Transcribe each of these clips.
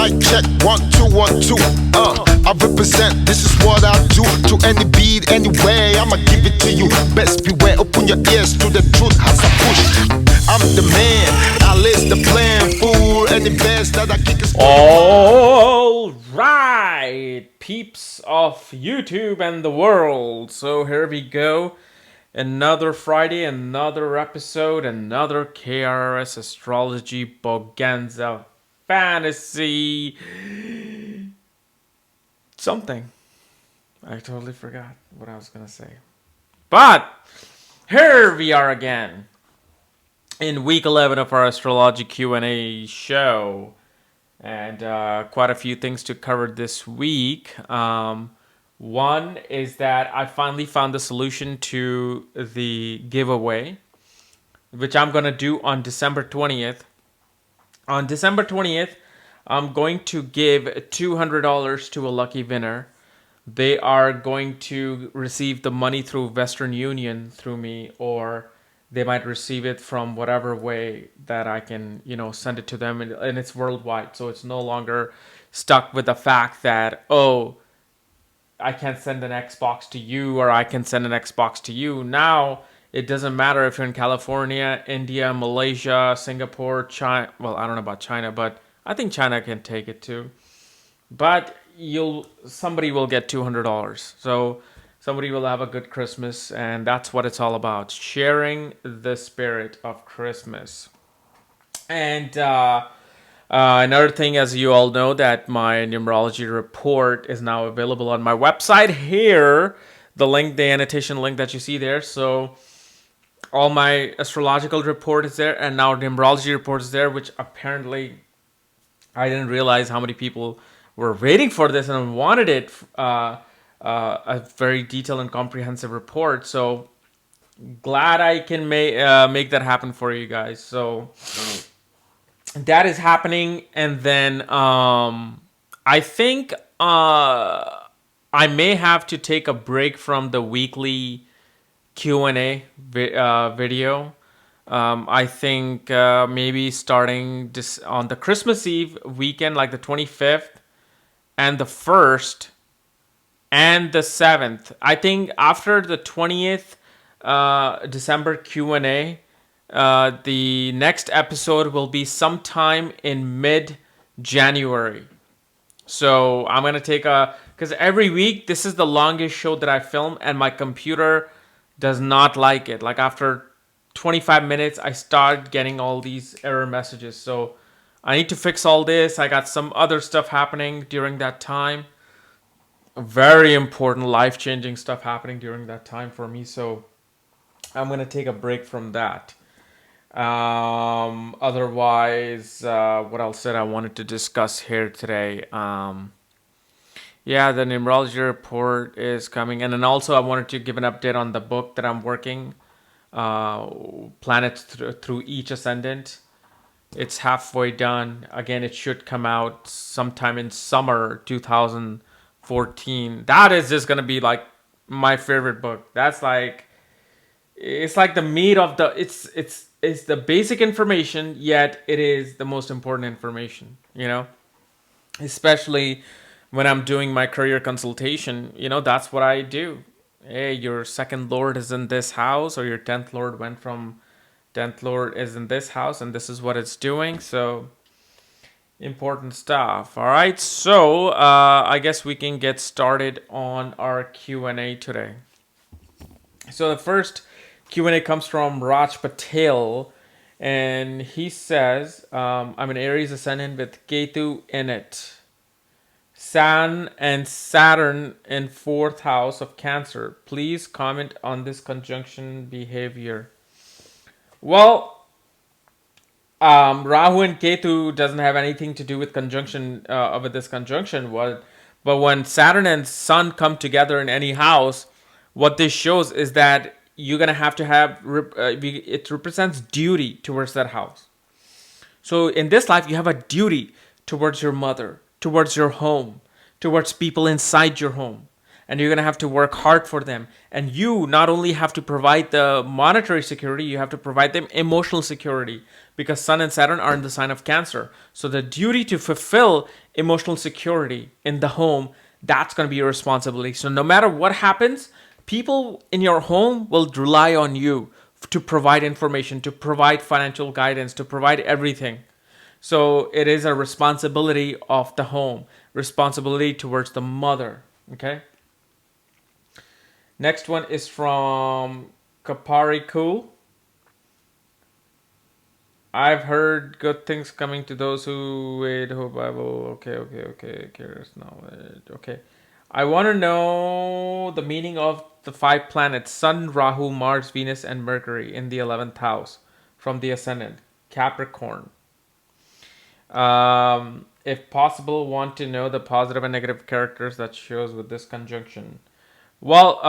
Mic check, 1 2 1 2. I represent, this is what I do. To any beat, anyway, I'ma give it to you. Best beware, open your ears to the truth as I push. I'm the man, I list the plan, fool. Any best that I kick is all right, peeps of YouTube and the world. So here we go. Another Friday, another episode, another KRS Astrology Boganza Fantasy something. I totally forgot what I was gonna say. But here we are again in week 11 of our astrology Q&A show, and quite a few things to cover this week. One is that I finally found the solution to the giveaway, which I'm gonna do on December 20th. On December 20th, I'm going to give $200 to a lucky winner. They are going to receive the money through Western Union through me, or they might receive it from whatever way that I can, send it to them. And it's worldwide. So it's no longer stuck with the fact that, oh, I can't send an Xbox to you, or I can send an Xbox to you. Now, it doesn't matter if you're in California, India, Malaysia, Singapore, China. Well, I don't know about China, but I think China can take it too. But somebody will get $200. So somebody will have a good Christmas, and that's what it's all about. Sharing the spirit of Christmas. And another thing, as you all know, that my numerology report is now available on my website here. The annotation link that you see there. So all my astrological report is there, and now numerology report is there, which apparently I didn't realize how many people were waiting for this and wanted it. A very detailed and comprehensive report. So glad I can make that happen for you guys. So that is happening, and then I think I may have to take a break from the weekly Q&A video. I think maybe starting on the Christmas Eve weekend, like the 25th and the 1st and the 7th. I think after the 20th December Q&A, the next episode will be sometime in mid-January. So I'm going to take because every week, this is the longest show that I film, and my computer does not like it. Like after 25 minutes, I start getting all these error messages. So I need to fix all this. I got some other stuff happening during that time. Very important, life-changing stuff happening during that time for me. So I'm going to take a break from that. Otherwise, what else did I wanted to discuss here today? Yeah, the numerology report is coming. And then also I wanted to give an update on the book that I'm working, Planets Through Each Ascendant. It's halfway done. Again, it should come out sometime in summer 2014. That is just going to be like my favorite book. That's like, it's like the meat of it's the basic information, yet it is the most important information, especially when I'm doing my career consultation. That's what I do. Hey, your second lord is in this house, or your 10th lord went from 10th lord is in this house, and this is what it's doing. So important stuff. All right, so I guess we can get started on our Q&A today. So the first Q&A comes from Raj Patel, and he says, I'm an Aries ascendant with Ketu in it. Sun and Saturn in 4th house of Cancer. Please comment on this conjunction behavior. Well, Rahu and Ketu doesn't have anything to do with conjunction with this conjunction. But when Saturn and Sun come together in any house, what this shows is that you're gonna have to have it represents duty towards that house. So in this life, you have a duty towards your mother, towards your home, towards people inside your home. and you're going to have to work hard for them. And you not only have to provide the monetary security, you have to provide them emotional security, because Sun and Saturn are in the sign of Cancer. So the duty to fulfill emotional security in the home, that's going to be your responsibility. So no matter what happens, people in your home will rely on you to provide information, to provide financial guidance, to provide everything. So it is a responsibility of the home, responsibility towards the mother. Okay. Next one is from Kaparikul. I've heard good things coming to those who wait, hope I will. Okay. KRS knowledge. Okay. I want to know the meaning of the 5 planets: Sun, Rahu, Mars, Venus, and Mercury in the 11th house from the Ascendant, Capricorn. If possible, want to know the positive and negative characters that shows with this conjunction. Well,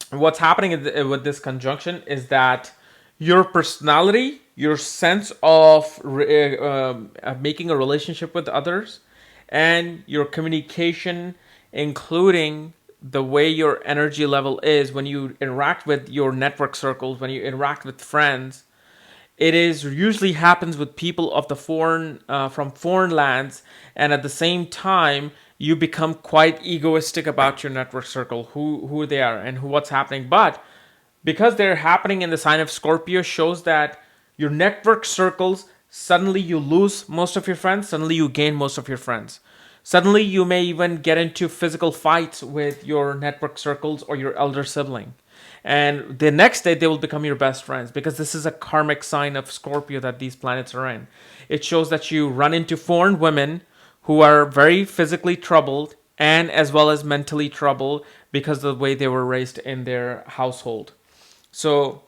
what's happening with this conjunction is that your personality, your sense of making a relationship with others, and your communication, including the way your energy level is when you interact with your network circles, when you interact with friends, it is usually happens with people of the foreign from foreign lands, and at the same time you become quite egoistic about your network circle, who they are and what's happening. But because they're happening in the sign of Scorpio, shows that your network circles, suddenly you lose most of your friends, suddenly you gain most of your friends. Suddenly you may even get into physical fights with your network circles or your elder sibling. And the next day they will become your best friends, because this is a karmic sign of Scorpio that these planets are in. It shows that you run into foreign women who are very physically troubled and as well as mentally troubled because of the way they were raised in their household. So,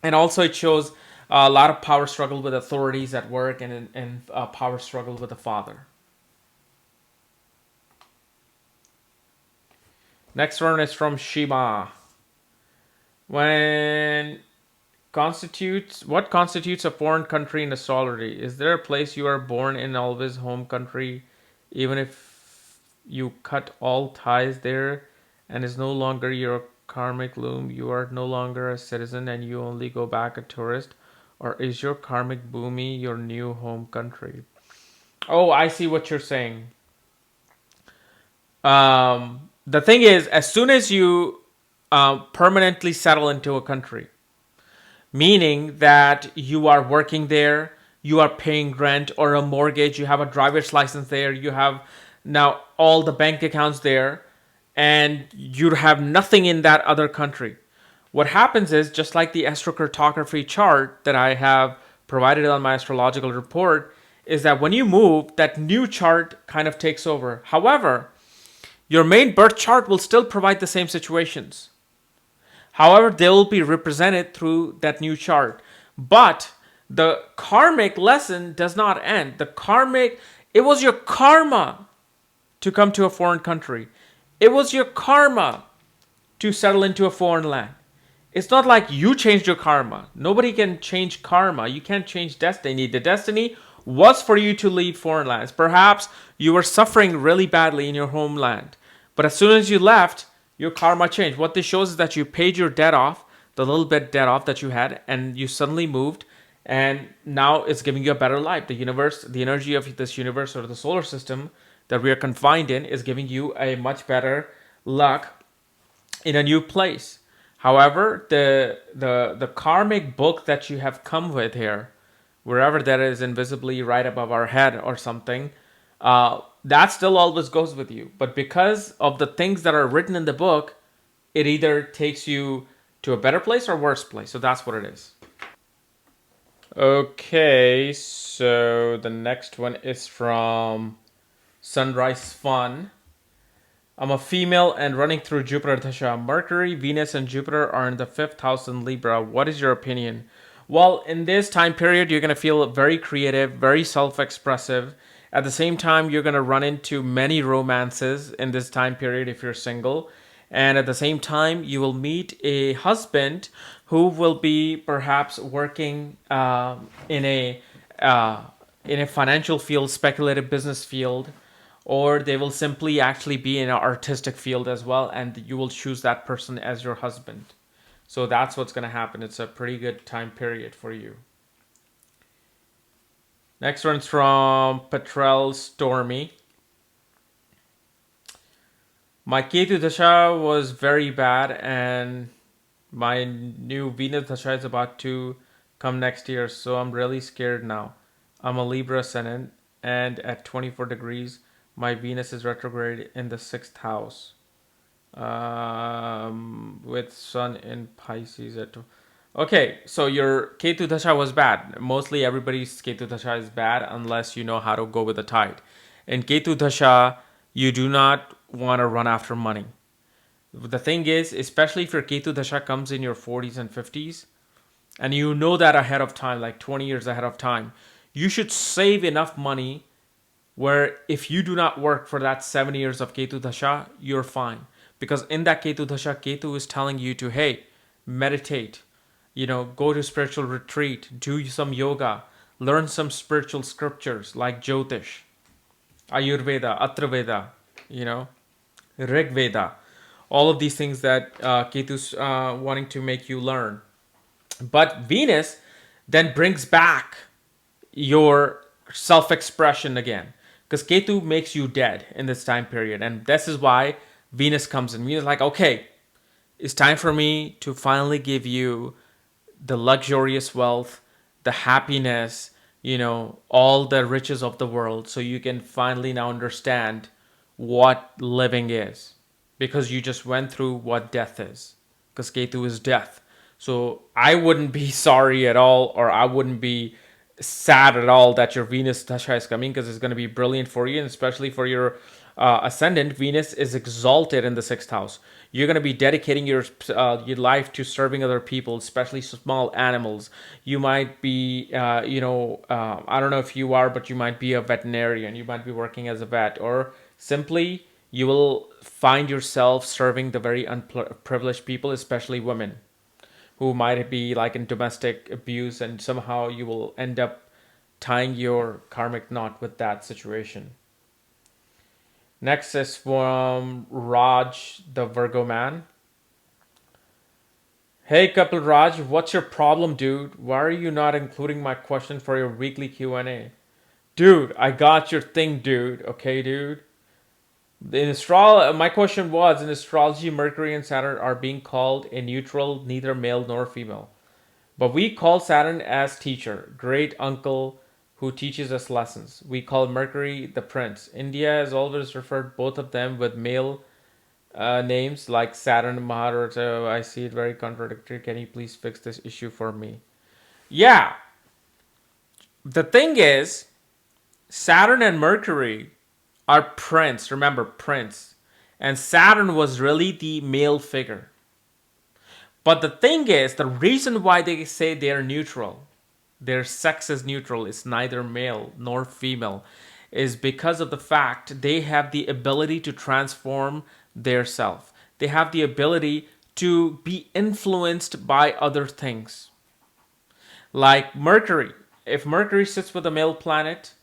and also it shows a lot of power struggle with authorities at work, and power struggle with the father. Next one is from Shima. What constitutes a foreign country in astrology? Is there a place you are born in, always home country, even if you cut all ties there and is no longer your karmic loom, you are no longer a citizen and you only go back a tourist? Or is your karmic bhumi your new home country? Oh, I see what you're saying. The thing is, as soon as you permanently settle into a country, meaning that you are working there, you are paying rent or a mortgage, you have a driver's license there, you have now all the bank accounts there, and you have nothing in that other country. What happens is, just like the astrocartography chart that I have provided on my astrological report, is that when you move, that new chart kind of takes over. However, your main birth chart will still provide the same situations. However, they will be represented through that new chart. But the karmic lesson does not end. It was your karma to come to a foreign country. It was your karma to settle into a foreign land. It's not like you changed your karma. Nobody can change karma. You can't change destiny. The destiny was for you to leave foreign lands. Perhaps you were suffering really badly in your homeland. But as soon as you left, your karma changed. What this shows is that you paid your debt off, the little bit debt off that you had, and you suddenly moved, and now it's giving you a better life. The universe, the energy of this universe or the solar system that we are confined in is giving you a much better luck in a new place. However, the karmic book that you have come with here, wherever that is invisibly right above our head or something, that still always goes with you. But because of the things that are written in the book, it either takes you to a better place or worse place. So that's what it is. Okay, so the next one is from Sunrise Fun. I'm a female and running through Jupiter Dasha. Mercury, Venus, and Jupiter are in the 5th house in Libra. What is your opinion? Well, in this time period, you're going to feel very creative, very self-expressive. At the same time, you're going to run into many romances in this time period if you're single. And at the same time, you will meet a husband who will be perhaps working in a financial field, speculative business field, or they will simply actually be in an artistic field as well, and you will choose that person as your husband. So that's what's going to happen. It's a pretty good time period for you. Next one's from Petrel Stormy. My Ketu Dasha was very bad, and my new Venus Dasha is about to come next year, so I'm really scared now. I'm a Libra Ascendant, and at 24 degrees, my Venus is retrograde in the 6th house. With Sun in Pisces at... Okay, so your Ketu Dasha was bad. Mostly everybody's Ketu Dasha is bad unless you know how to go with the tide. In Ketu Dasha, you do not want to run after money. The thing is, especially if your Ketu Dasha comes in your 40s and 50s, and you know that ahead of time, like 20 years ahead of time, you should save enough money where if you do not work for that 7 years of Ketu Dasha, you're fine. Because in that Ketu Dasha, Ketu is telling you to, hey, meditate, go to spiritual retreat, do some yoga, learn some spiritual scriptures like Jyotish, Ayurveda, Atraveda, Rig Veda. All of these things that Ketu's wanting to make you learn. But Venus then brings back your self-expression again. Because Ketu makes you dead in this time period. And this is why Venus comes in. Venus is like, okay, it's time for me to finally give you the luxurious wealth, the happiness, all the riches of the world, so you can finally now understand what living is. Because you just went through what death is. Because Ketu is death. So I wouldn't be sorry at all, or I wouldn't be sad at all that your Venus Dasha is coming, because it's going to be brilliant for you, and especially for your Ascendant. Venus is exalted in the 6th house. You're going to be dedicating your life to serving other people, especially small animals. You might be, I don't know if you are, but you might be a veterinarian. You might be working as a vet, or simply you will find yourself serving the very unprivileged people, especially women, who might be like in domestic abuse, and somehow you will end up tying your karmic knot with that situation. Next is from Raj, the Virgo man. Hey Kapiel Raaj, what's your problem, dude? Why are you not including my question for your weekly Q&A? Dude, I got your thing, dude. Okay, dude. My question was, in astrology, Mercury and Saturn are being called a neutral, neither male nor female. But we call Saturn as teacher, great uncle who teaches us lessons. We call Mercury the prince. India has always referred both of them with male names like Saturn and Maharata. I see it very contradictory. Can you please fix this issue for me? Yeah. The thing is, Saturn and Mercury are prince. Remember, prince. And Saturn was really the male figure. But the thing is, the reason why they say they are neutral, their sex is neutral, it's neither male nor female, is because of the fact they have the ability to transform their self. They have the ability to be influenced by other things. Like Mercury. If Mercury sits with a male planet,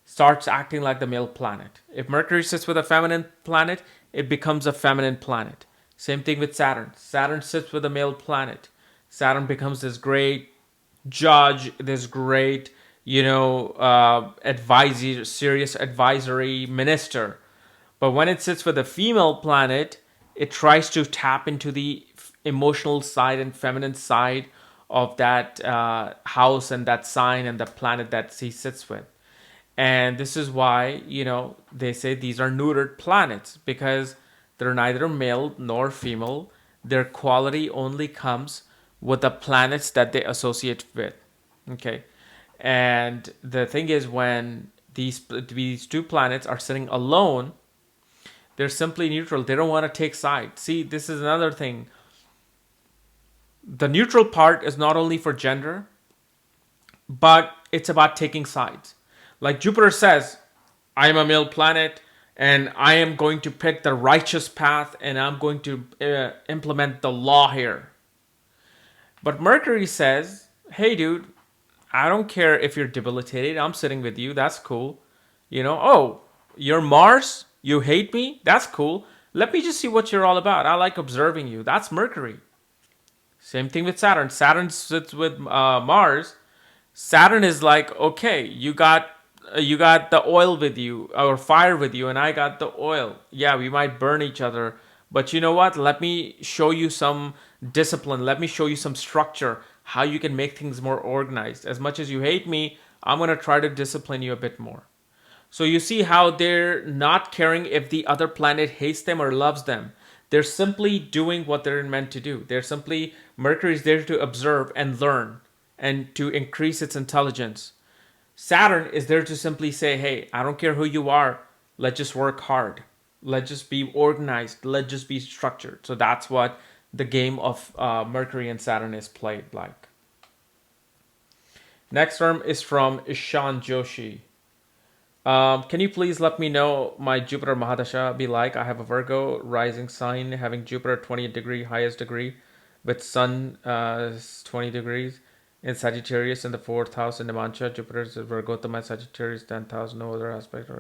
starts acting like the male planet. If Mercury sits with a feminine planet, it becomes a feminine planet. Same thing with Saturn. Saturn sits with a male planet. Saturn becomes this great judge, this great, advisor, serious advisory minister. But when it sits with a female planet, it tries to tap into the emotional side and feminine side of that house and that sign and the planet that he sits with. And this is why, they say these are neutered planets, because they're neither male nor female. Their quality only comes with the planets that they associate with. Okay. And the thing is, when these two planets are sitting alone, they're simply neutral. They don't want to take sides. See, this is another thing. The neutral part is not only for gender, but it's about taking sides. Like Jupiter says, I am a male planet and I am going to pick the righteous path and I'm going to implement the law here. But Mercury says, hey dude, I don't care if you're debilitated. I'm sitting with you. That's cool. You're Mars? You hate me? That's cool. Let me just see what you're all about. I like observing you. That's Mercury. Same thing with Saturn. Saturn sits with Mars. Saturn is like, okay, you got the oil with you or fire with you, and I got the oil. Yeah, we might burn each other, but you know what? Let me show you some discipline. Let me show you some structure. How you can make things more organized. As much as you hate me, I'm gonna try to discipline you a bit more. So you see how they're not caring if the other planet hates them or loves them. They're simply doing what they're meant to do. They're simply, Mercury's there to observe and learn and to increase its intelligence. Saturn is there to simply say, hey, I don't care who you are. Let's just work hard. Let's just be organized. Let's just be structured. So that's what the game of Mercury and Saturn is played like. Next term is from Ishan Joshi. Can you please let me know my Jupiter Mahadasha be like? I have a Virgo rising sign having Jupiter 20th degree, highest degree, with Sun 20 degrees in Sagittarius in the 4th house in Nimancha. Jupiter is Virgotama Sagittarius 10th house, no other aspect.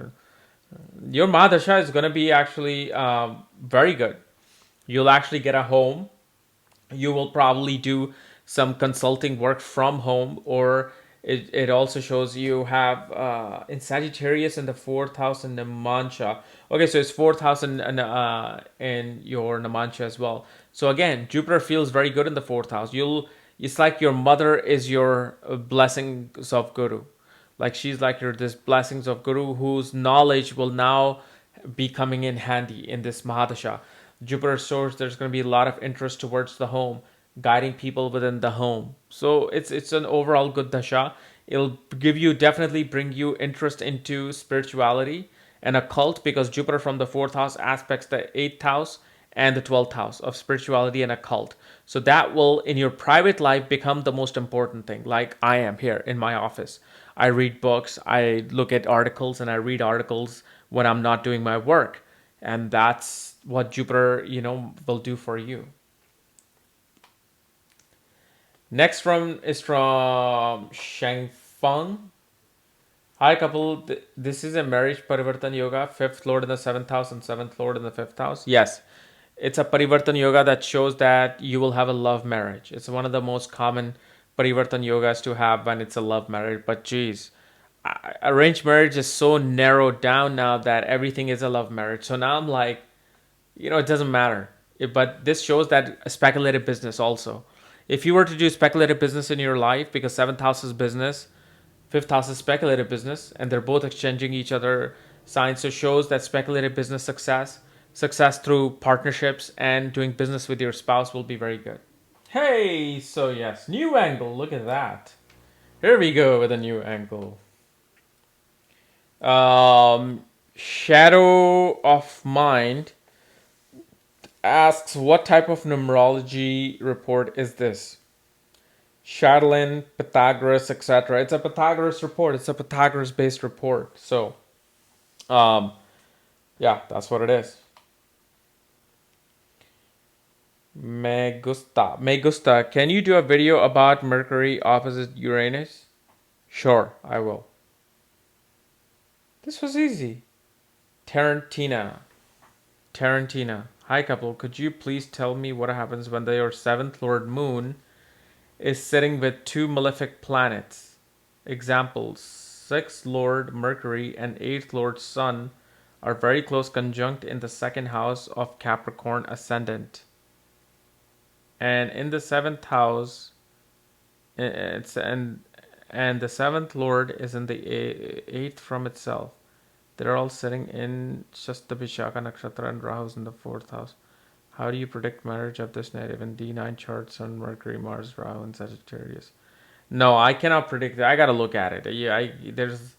Your Mahadasha is going to be actually very good. You'll actually get a home. You will probably do some consulting work from home, or it also shows you have in Sagittarius in the 4th house in Nimancha. Okay, so it's 4th house in your Nimancha as well. So again, Jupiter feels very good in the 4th house. It's like your mother is your blessings of Guru. Like she's like your this blessings of Guru whose knowledge will now be coming in handy in this Mahadasha. Jupiter shows there's going to be a lot of interest towards the home, guiding people within the home. So it's an overall good dasha. It'll definitely bring you interest into spirituality and occult, because Jupiter from the 4th house aspects the 8th house and the 12th house of spirituality and occult. So that will in your private life become the most important thing. Like I am here in my office. I read books, I look at articles, and I read articles when I'm not doing my work. And that's what Jupiter, will do for you. Next is from Shengfeng. Hi couple, this is a marriage Parivartana yoga, 5th lord in the 7th house and 7th lord in the 5th house. Yes, it's a Parivartana yoga that shows that you will have a love marriage. It's one of the most common Parivartana yogas to have when it's a love marriage. But geez, arranged marriage is so narrowed down now that everything is a love marriage. So now I'm like, it doesn't matter. But this shows that a speculative business also. If you were to do speculative business in your life, because 7th house is business, 5th house is speculative business, and they're both exchanging each other signs, so shows that speculative business success through partnerships and doing business with your spouse will be very good. Hey, so yes, new angle, look at that. Here we go with a new angle. Shadow of Mind asks, what type of numerology report is this? Shadlin, Pythagoras, etc. It's a Pythagoras report. It's a Pythagoras based report. So, yeah, that's what it is. Me gusta. Can you do a video about Mercury opposite Uranus? Sure, I will. This was easy. Tarantina. Hi couple, could you please tell me what happens when your 7th lord moon is sitting with 2 malefic planets? Examples, 6th lord Mercury and 8th lord Sun are very close conjunct in the 2nd house of Capricorn Ascendant. And in the 7th house, and the 7th lord is in the 8th from itself. They're all sitting in just the Vishaka Nakshatra, and Rahu's in the 4th house. How do you predict marriage of this native in D9 charts Sun, Mercury, Mars, Rahu, and Sagittarius? No, I cannot predict that. I gotta look at it. There's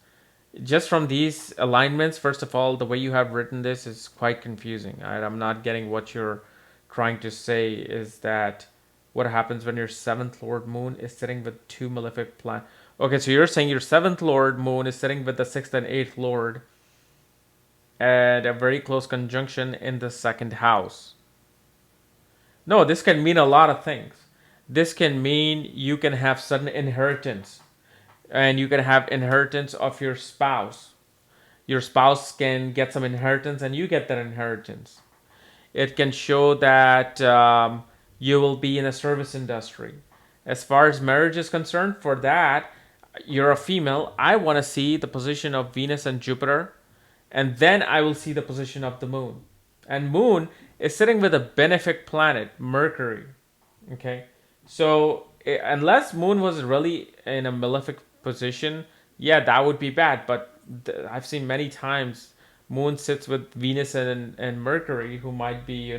just from these alignments. First of all, the way you have written this is quite confusing. I'm not getting what you're trying to say. Is that what happens when your 7th lord moon is sitting with 2 malefic planets? Okay, so you're saying your 7th lord moon is sitting with the 6th and 8th lord at a very close conjunction in the 2nd house. No, this can mean a lot of things. This can mean you can have sudden inheritance, and you can have inheritance of your spouse. your spouse can get some inheritance and you get that inheritance. It can show that you will be in the service industry. As far as marriage is concerned, for that, you're a female. I want to see the position of Venus and Jupiter, and then I will see the position of the moon. And moon is sitting with a benefic planet, Mercury. Okay, so unless moon was really in a malefic position, yeah, that would be bad. But I've seen many times moon sits with Venus and Mercury, who might be,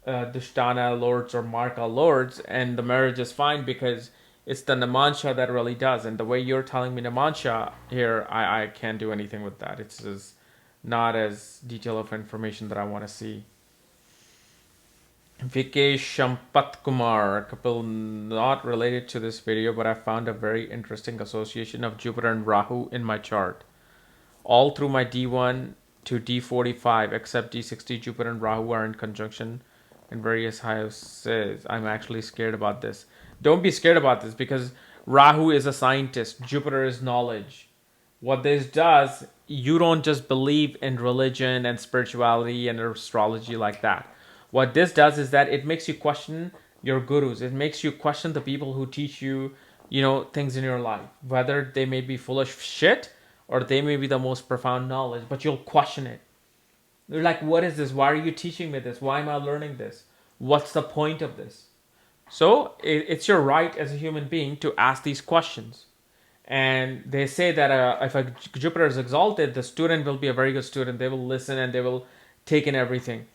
Dushtana lords or Marka lords, and the marriage is fine because it's the Namansha that really does. And the way you're telling me Namansha here, I can't do anything with that. It's just not as detailed of information that I want to see. Vikesh Shampat Kumar, Kapiel, not related to this video, but I found a very interesting association of Jupiter and Rahu in my chart. All through my D1 to D45, except D60, Jupiter and Rahu are in conjunction in various houses. I'm actually scared about this. Don't be scared about this, because Rahu is a scientist. Jupiter is knowledge. What this does, you don't just believe in religion and spirituality and astrology like that. What this does is that it makes you question your gurus. It makes you question the people who teach you, things in your life. Whether they may be full of shit or they may be the most profound knowledge, but you'll question it. You're like, what is this? Why are you teaching me this? Why am I learning this? What's the point of this? So it's your right as a human being to ask these questions. And they say that if a Jupiter is exalted, the student will be a very good student. They will listen and they will take in everything.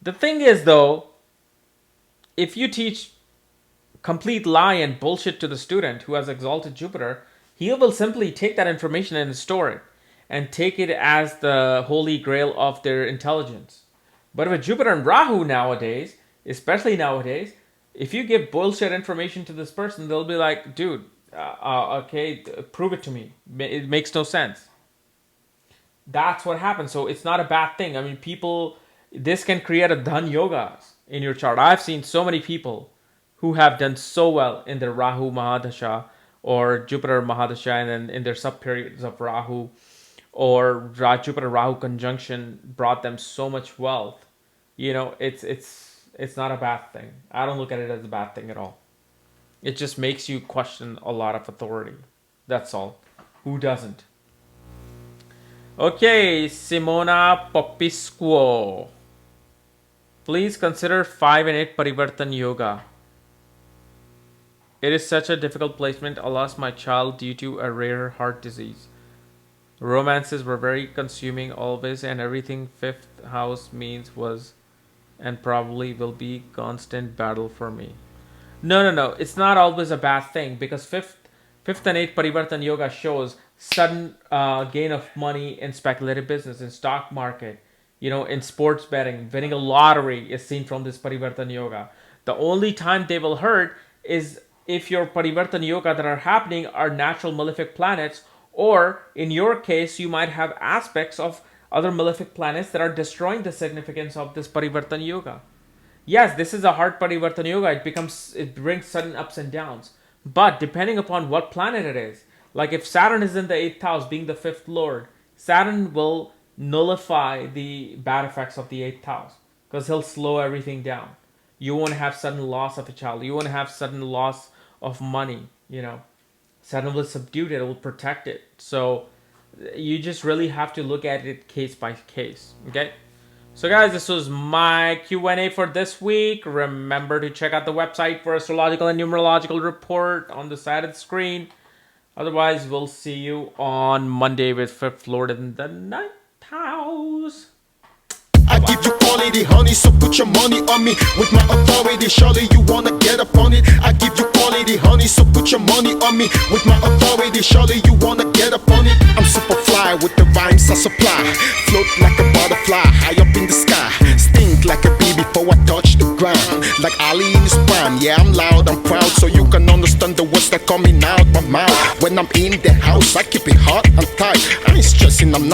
The thing is, though, if you teach complete lie and bullshit to the student who has exalted Jupiter, he will simply take that information and store it and take it as the holy grail of their intelligence. But with Jupiter and Rahu nowadays, especially nowadays, if you give bullshit information to this person, they'll be like, dude, okay, prove it to me. It makes no sense. That's what happens. So it's not a bad thing. I mean, this can create a dhan yogas in your chart. I've seen so many people who have done so well in their Rahu Mahadasha or Jupiter Mahadasha, and then in their sub-periods of Rahu or Jupiter-Rahu conjunction brought them so much wealth. It's not a bad thing. I don't look at it as a bad thing at all. It just makes you question a lot of authority. That's all. Who doesn't? Okay, Simona Popisquo. Please consider 5 and 8 Parivartana Yoga. It is such a difficult placement. I lost my child due to a rare heart disease. Romances were very consuming always, and everything 5th house means was and probably will be constant battle for me. No. It's not always a bad thing, because 5th and 8th Parivartana Yoga shows sudden gain of money in speculative business, in stock market, in sports betting. Winning a lottery is seen from this Parivartana Yoga. The only time they will hurt is if your Parivartana Yoga that are happening are natural malefic planets, or in your case, you might have aspects of other malefic planets that are destroying the significance of this Parivartana Yoga. Yes, this is a hard Parivartana Yoga. It brings sudden ups and downs. But depending upon what planet it is, like if Saturn is in the 8th house, being the 5th lord, Saturn will nullify the bad effects of the 8th house, because he'll slow everything down. You won't have sudden loss of a child. You won't have sudden loss of money. Saturn will subdue it. It will protect it. So you just really have to look at it case by case. Okay. So guys, this was my Q&A for this week. Remember to check out the website for astrological and numerological report on the side of the screen. Otherwise, we'll see you on Monday with 5th Lord in the 9th house. I give you quality honey, so put your money on me. With my authority, surely you wanna get up on it. I give you quality honey, so put your money on me. With my authority, surely you wanna get up on it. I'm super fly with the rhymes I supply. Float like a butterfly, high up in the sky. Stink like a bee before I touch the ground. Like Ali in his prime, yeah, I'm loud, I'm proud. So you can understand the words that coming out my mouth. When I'm in the house, I keep it hot and tight. I ain't stressing, I'm